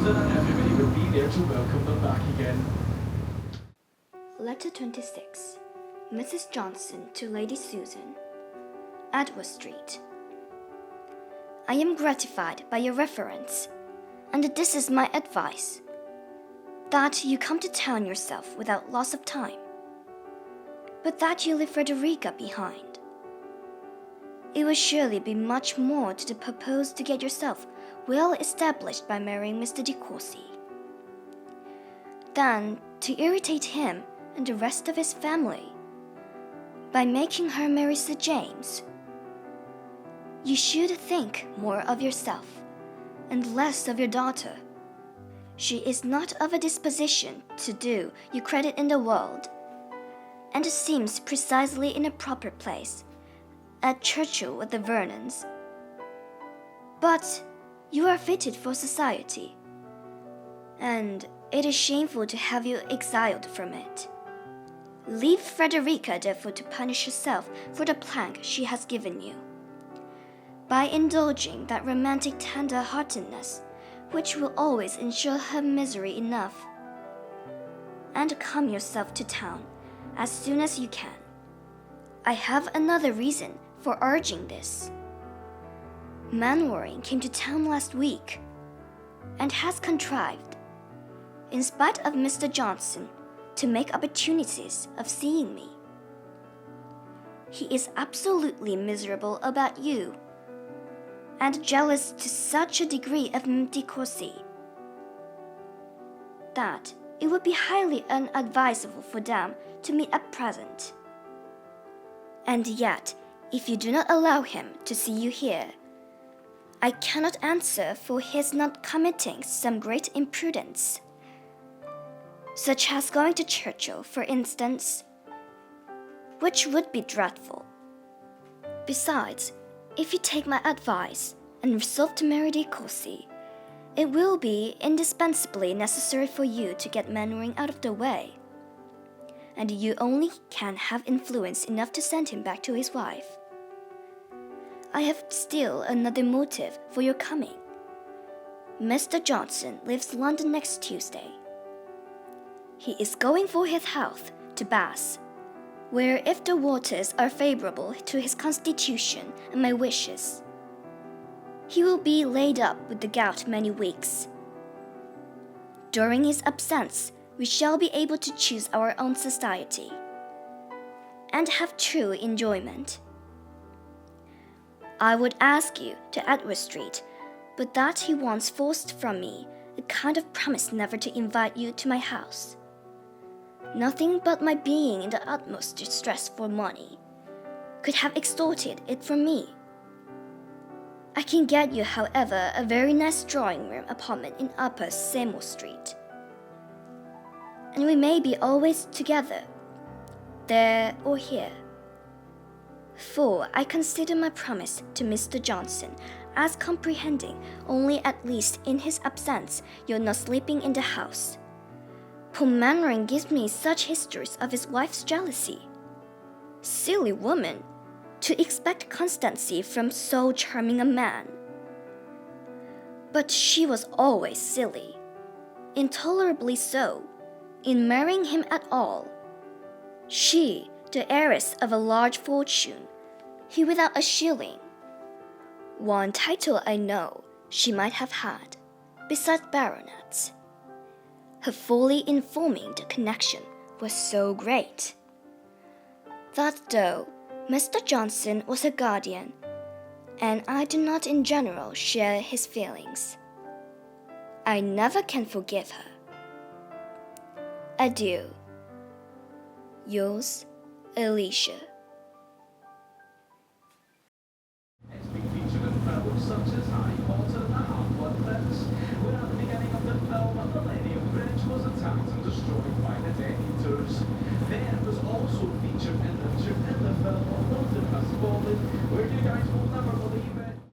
so that everybody would be there to welcome them back again. Letter 26. Mrs. Johnson to Lady Susan. Edward Street. I am gratified by your reference, and this is my advice, that you come to town yourself without loss of time, but that you leave Frederica behind. It will surely be much more to the purpose to get yourself well established by marrying Mr. de Courcy, than to irritate him and the rest of his family by making her marry Sir James. You should think more of yourself and less of your daughter. She is not of a disposition to do you credit in the world, and seems precisely in a proper place at Churchill with the Vernons. But you are fitted for society, and it is shameful to have you exiled from it. Leave Frederica therefore to punish herself for the plank she has given you, by indulging that romantic tender-heartedness which will always ensure her misery enough, and come yourself to town as soon as you can. I have another reason for urging this. Mainwaring came to town last week, and has contrived, in spite of Mr. Johnson, to make opportunities of seeing me. He is absolutely miserable about you, and jealous to such a degree of de Courcy, that it would be highly unadvisable for them to meet at present. And yet, if you do not allow him to see you here, I cannot answer for his not committing some great imprudence, such as going to Churchill, for instance, which would be dreadful. Besides, if you take my advice and resolve to marry de Courcy, it will be indispensably necessary for you to get Mainwaring out of the way, and you only can have influence enough to send him back to his wife. I have still another motive for your coming. Mr. Johnson leaves London next Tuesday. He is going for his health to Bath, where if the waters are favorable to his constitution and my wishes, he will be laid up with the gout many weeks. During his absence, we shall be able to choose our own society, and have true enjoyment. I would ask you to Edward Street, but that he once forced from me a kind of promise never to invite you to my house. Nothing but my being in the utmost distress for money could have extorted it from me. I can get you, however, a very nice drawing-room apartment in Upper Seymour Street, and we may be always together, there or here. For I consider my promise to Mr. Johnson as comprehending only, at least in his absence, your not sleeping in the house. Poor Mainwaring gives me such histories of his wife's jealousy. Silly woman, to expect constancy from so charming a man. But she was always silly, intolerably so, in marrying him at all. She, the heiress of a large fortune, he without a shilling. One title I know she might have had, besides baronets. Her folly in forming the connection was so great, that though Mr. Johnson was her guardian, and I do not in general share his feelings, I never can forgive her. Adieu. Yours, Alicia.